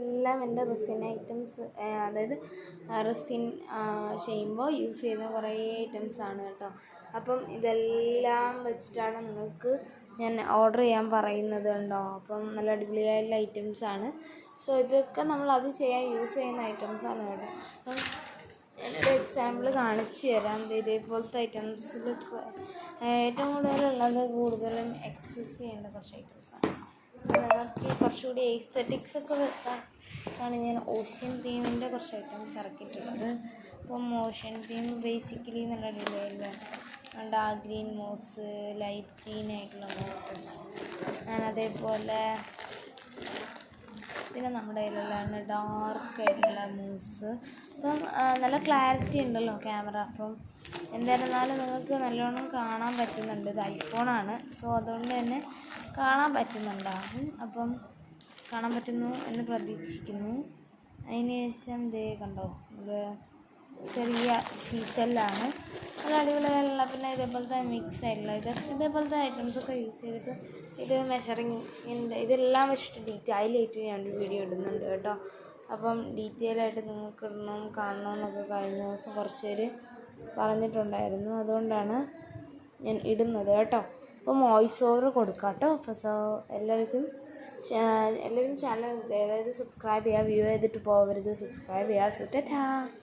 ഇതെല്ലാം എൻ്റെ resin items, അതായത് റെസിൻ ചെയ്യുമ്പോൾ യൂസ് ചെയ്യുന്ന കുറേ ഐറ്റംസാണ് കേട്ടോ. അപ്പം ഇതെല്ലാം വെച്ചിട്ടാണ് നിങ്ങൾക്ക് ഞാൻ ഓർഡർ ചെയ്യാൻ പറയുന്നത് കണ്ടോ. അപ്പം നല്ല അടിപൊളിയായുള്ള ഐറ്റംസാണ്. സോ ഇതൊക്കെ നമ്മൾ അത് ചെയ്യാൻ യൂസ് ചെയ്യുന്ന ഐറ്റംസാണ് കേട്ടോ. അപ്പം ഞാനൊരു എക്സാമ്പിൾ കാണിച്ചു തരാം. ഇതേപോലത്തെ ഐറ്റംസിൽ ഏറ്റവും കൂടുതലും എക്സസ് ചെയ്യേണ്ട കുറച്ച് ഐറ്റംസാണ്. നിങ്ങൾക്ക് കുറച്ചുകൂടി എസ്തെറ്റിക്സ് ഒക്കെ വെക്കാനാണ് ഞാൻ ഓഷ്യൻ തീമിൻ്റെ കുറച്ച് ഐറ്റംസ് ഇറക്കിയിട്ടുള്ളത്. അപ്പം ഓഷ്യൻ തീം ബേസിക്കലി നല്ല അടിപൊളിയല്ല. Dark green moss, light green ആയിട്ടുള്ള മോസസ്, അതേപോലെ പിന്നെ നമ്മുടെ കയ്യിലുള്ളതാണ് ഡാർക്ക് ആയിട്ടുള്ള മൂസ്. അപ്പം നല്ല ക്ലാരിറ്റി ഉണ്ടല്ലോ ക്യാമറ. അപ്പം എന്തായിരുന്നാലും നിങ്ങൾക്ക് നല്ലോണം കാണാൻ പറ്റുന്നുണ്ട്. ഇത് ഐഫോണാണ്, സോ അതുകൊണ്ട് തന്നെ കാണാൻ പറ്റുന്നുണ്ടാകും. അപ്പം കാണാൻ പറ്റുന്നു എന്ന് പ്രതീക്ഷിക്കുന്നു. അതിന് ശേഷം ദേ കണ്ടോ, ഇത് ചെറിയ സീസെല്ലാണ്, നല്ല അടിപൊളിയായുള്ള. പിന്നെ ഇതേപോലത്തെ മിക്സ് ആയിട്ടുള്ള ഇതേപോലത്തെ ഐറ്റംസൊക്കെ യൂസ് ചെയ്തിട്ട് ഇത് മെഷറിങ്ങിൻ്റെ ഇതെല്ലാം വെച്ചിട്ട് ഡീറ്റെയിൽ ആയിട്ട് ഞാൻ വീഡിയോ ഇടുന്നുണ്ട് കേട്ടോ. അപ്പം ഡീറ്റെയിൽ ആയിട്ട് നിങ്ങൾക്ക് കാണണമെന്നൊക്കെ കഴിഞ്ഞ ദിവസം കുറച്ച് പേര് പറഞ്ഞിട്ടുണ്ടായിരുന്നു. അതുകൊണ്ടാണ് ഞാൻ ഇടുന്നത് കേട്ടോ. അപ്പം വോയിസ് ഓവർ കൊടുക്കാം കേട്ടോ. അപ്പോൾ എല്ലാവരും ചാനൽ ദയവായത് സബ്സ്ക്രൈബ് ചെയ്യുക, വ്യൂ ചെയ്തിട്ട് പോകരുത്, സബ്സ്ക്രൈബ് ചെയ്യുക. സോ ടാറ്റാ.